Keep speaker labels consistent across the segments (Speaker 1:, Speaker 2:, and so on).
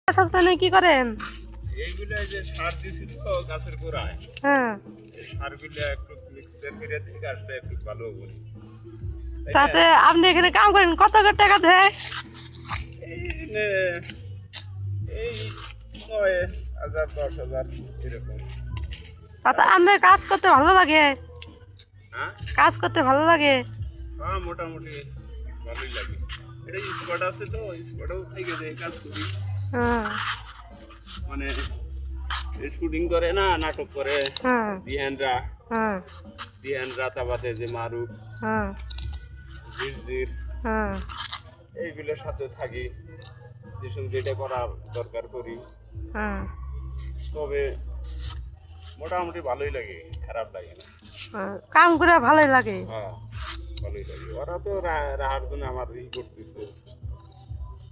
Speaker 1: সপ্তাহে কি করেন?
Speaker 2: এইগুলা যে সার দিছি তো গাছের গোড়ায়,
Speaker 1: হ্যাঁ,
Speaker 2: এই সারগুলা একটু মিক্সার করে দিই, গাছটা একটু ভালো হবে। তাই না?
Speaker 1: তাতে আপনি এখানে কাম করেন, কত করে টাকা দেয়?
Speaker 2: এই এই 9,000 10,000 এরকম।
Speaker 1: তাতে আপনার কাজ করতে ভালো লাগে?
Speaker 2: হ্যাঁ
Speaker 1: কাজ করতে ভালো লাগে?
Speaker 2: হ্যাঁ, মোটামুটি ভালোই লাগে। এটা স্পট আছে তো, স্পটেও থেকে যায় কাজ করি।
Speaker 1: হ্যাঁ,
Speaker 2: মানে শুটিং করে না, নাটক করে
Speaker 1: হ্যাঁ,
Speaker 2: দিহানরা
Speaker 1: হ্যাঁ,
Speaker 2: তাবাতে যে মারু
Speaker 1: হ্যাঁ,
Speaker 2: জিরজির
Speaker 1: হ্যাঁ,
Speaker 2: এইগুলোর সাথে থাকি, যেসব যেটা করা দরকার করি।
Speaker 1: হ্যাঁ,
Speaker 2: তবে মোটামুটি ভালোই লাগে, খারাপ লাগে না।
Speaker 1: হ্যাঁ, কাম করে ভালোই লাগে।
Speaker 2: হ্যাঁ, ভালোই লাগে। ওরা তো রাহার জন্য আমার করতেছে।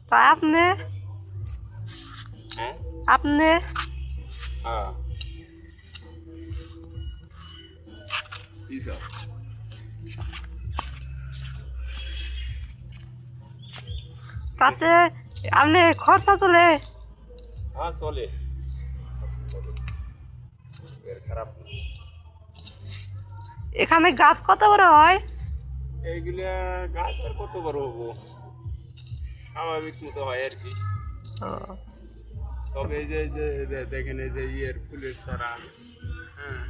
Speaker 1: তা আপনি
Speaker 2: হ্যাঁ
Speaker 1: আপনি
Speaker 2: হ্যাঁ, কি সব?
Speaker 1: তাতে আপনি খরচা তোলে?
Speaker 2: হ্যাঁ, চলে চলে, এর খারাপ না।
Speaker 1: এখানে গাছ কত বড় হয়?
Speaker 2: এইগুলা গাছ আর কত বড় হবো, স্বাভাবিক মতো হয় আর কি।
Speaker 1: ও,
Speaker 2: তবে এই যে দেখেন, এই যে ফুলের চারা, হ্যাঁ,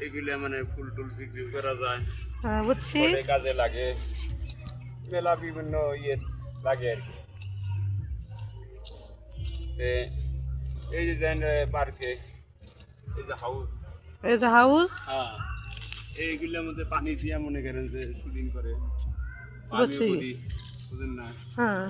Speaker 2: এগুলা মানে ফুল টুল বিক্রি করা যায়,
Speaker 1: হ্যাঁ, বুঝছি।
Speaker 2: অনেক কাজে লাগে, মেলা বিভিন্ন লাগে আর কি। তে এই যে দেন পার্কে, এই যে হাউস,
Speaker 1: এই যে হাউস।
Speaker 2: হ্যাঁ, এইগুলোর মধ্যে পানি দিয়ে মনে করেন যে শুটিং করে,
Speaker 1: বুঝছি।
Speaker 2: বুঝেন না?
Speaker 1: হ্যাঁ,